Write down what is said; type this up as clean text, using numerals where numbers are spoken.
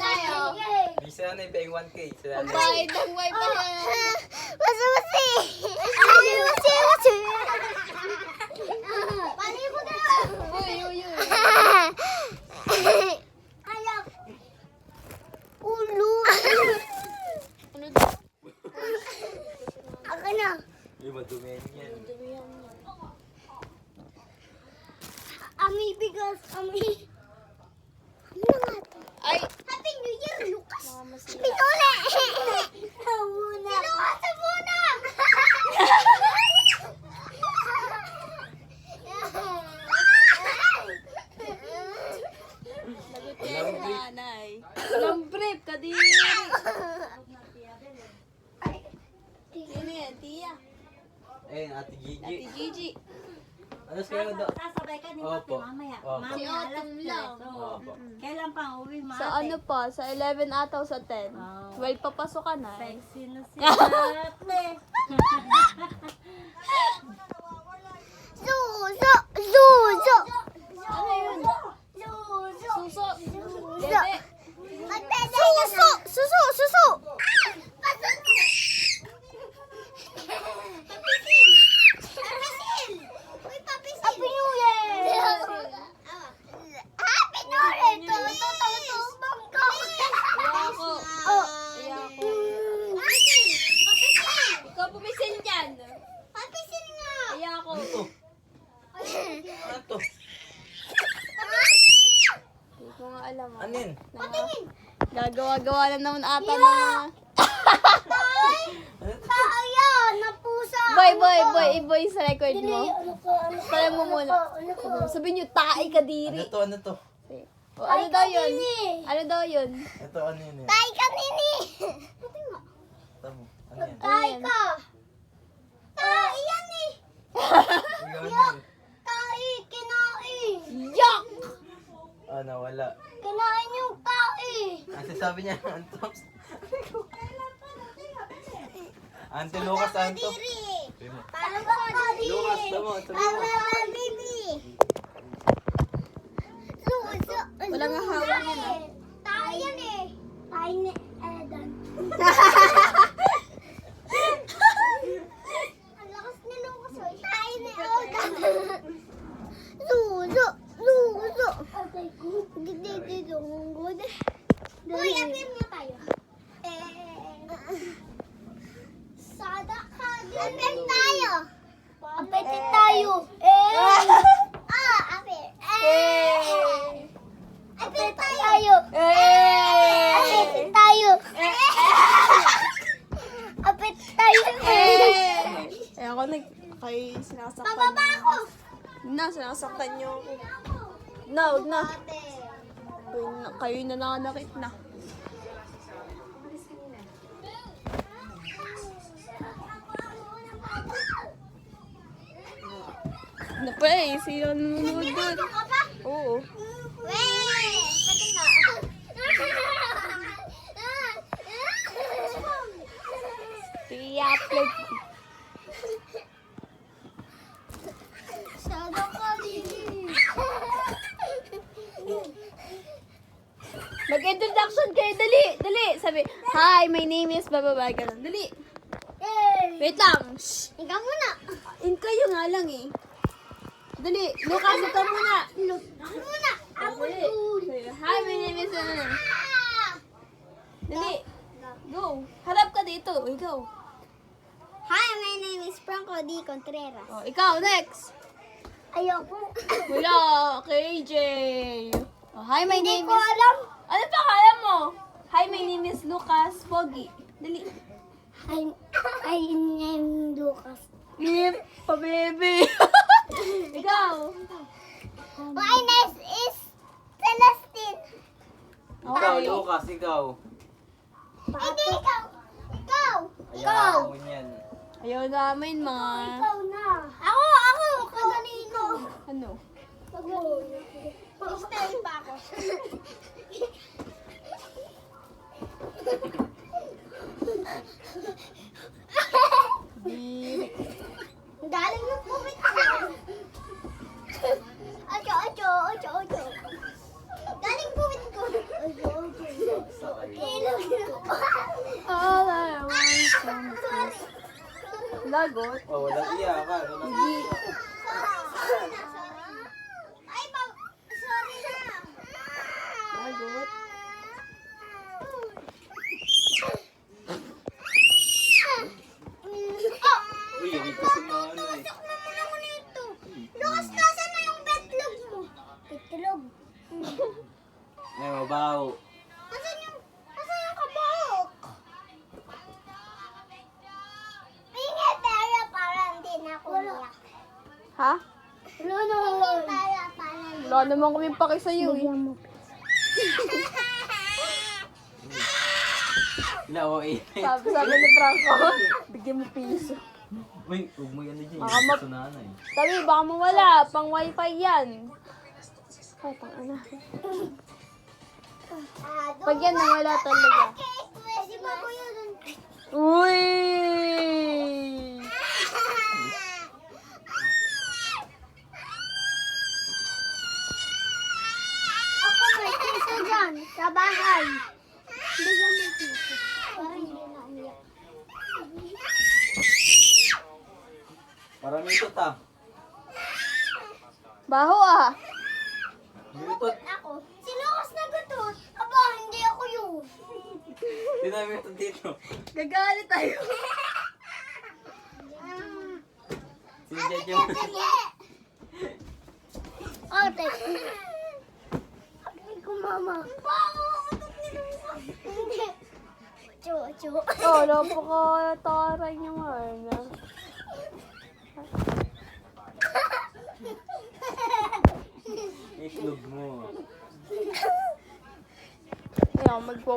tayo. Bisa na yung 1K. Ang bayad ng wifi na. Masi! Palibo na! Uy. Ayak! Ulo! Ano daw? Ako na! Yung madumihan yan. Ami bigas! Ami! Ano na nga ito? Ay, Happy New Year, Lucas! mamamasira. Pinula! Muna! Sinukasan muna! Lagot kayo sa nanay. Walang brief, kadiri. Sino yan? Tia. Ayun, Ate Gigi. Ate Gigi. Ano sa'yo daw? Sasabay ka ni Opo. Mati mamaya. Opo. Si Mamaya alas Autumn lang. 3. Opo. Kailan pa uwi, Mate? Sa ano pa? Sa 11 ataw sa 10. Oh. 12 papasok ka na. Sexy na si Mate. Suso! Suso! Ano yun? Suso! Suso. Dede. Suso! Suso! Suso! Papisil! Uy, papisil! Happy New Year! Happy New Year! Tututubang ko! Ayako. Oh. Ayako. Papisil! Papisil! Ikaw pumisil dyan. Papisil nga! Ayako. Ano to? Hindi ko nga alam. Ano yun? Patingin! Gagawa-gawa na naman ata ng mga... Kaya! Napusa! Boy, sa record mo. Tala mo muna. Sabihin nyo, tae ka diri. Ano to? O, ano daw yun? Ano daw yun? Ito ano yun? Tay ka, Nini! Pati nga. Tamo. Ano yan? Tay ka! Tay yan eh! Ikaw ano yun? Tay! Kinain! Yuck! Ano, wala. Kinain yung tay! Ang sabi niya, Anto. Ante Lucas, Anto. Diri! Sabi mo. Parang kadiri! Lucas, tamo. Sabi mo. Parang kadiri! Suso! Wala nga hawak yan, ah. Tay yan eh! Tay ni Edan. Ang lakas ni Lucas oh. Tay ni Edan. Suso! Suso! Dito ang good. Uy, apir nga tayo. Sada ka din. Apir tayo. Apir tayo. Apir. Apir tayo. Apir tayo. Apir tayo. Eh, ako kayo sinasaktan. Pababa ako. Sinasaktan nyo ako. No, huwag na. Kayo na nananakit na. Ano pa eh? Sino nanonood doon? Ka pa? Oo. Wey! Pati nga. I-upload. Sada ka din. Mag-introduction kayo. Dali! Dali! Sabi, hi, my name is bababa. Ganun. Dali! Wait lang. Shh. Ikaw muna. Kayo nga lang eh. Dali! Lucas, ikaw muna! Ako muna. Ako Dali. dun. Sabi, hi, my name is... Ah! Dali! Go! Harap ka dito. Ikaw. Hi, my name is Franco D. Contreras. Oh, ikaw, next! Ayoko. Wala! KJ! Oh, hi, my Hindi name ko is... alam. Ano pa kaya mo? Hi, my name is Lucas Pogi. Dali. I name Lucas. Lip, pa-baby. Ikaw. My name is Celestine. Ikaw, Okay. Lucas, ikaw. Hindi ikaw. Ikaw. Ayaw mo yan. Ayaw namin, mga... Ikaw na. Ako. Kaganino. Ano? Pag-stay pa ako. Diri. Galing yung pumit ko. Ocho. Galing pumit ko. Ocho. Lagot. Oh, walang iyakan. Walang iyakan. Ay, sorry na. Lagot. Uy, hindi pa sa nanay. Pasok na muna ko nito. Lucas, nasa na yung betlog mo? Betlog? May mabaho. Asan yung kabahok? Pingi, pero parang hindi na ako iyak. Ha? Para. Wala naman kami paki sa'yo eh. Sila, oh, eh. Sabi ni Franco, bigyan mo piso. Uy, huwag mo yan na dyan. Baka Hindi ma- sa nanay. Sabi, baka mawala. Pang wifi yan. Ay, pang ano. Pag yan, nawala talaga. Si Babo yun. Uy! Ako may piso dyan, sa bahay. Bigyan mo piso. Parang hindi na umiyak. Parang mitot ah. Baho ah. Mitot. Ako, si Lucas na gutot. Aba, hindi ako yun. Hindi na mitot dito. Gagalit tayo. Si Jeje. Ate. Ate ko, mama. Bago, katok ni Lucas. Hindi. Chu. Oh, napaka-taray naman. Itlog mo. Ayan, magpawa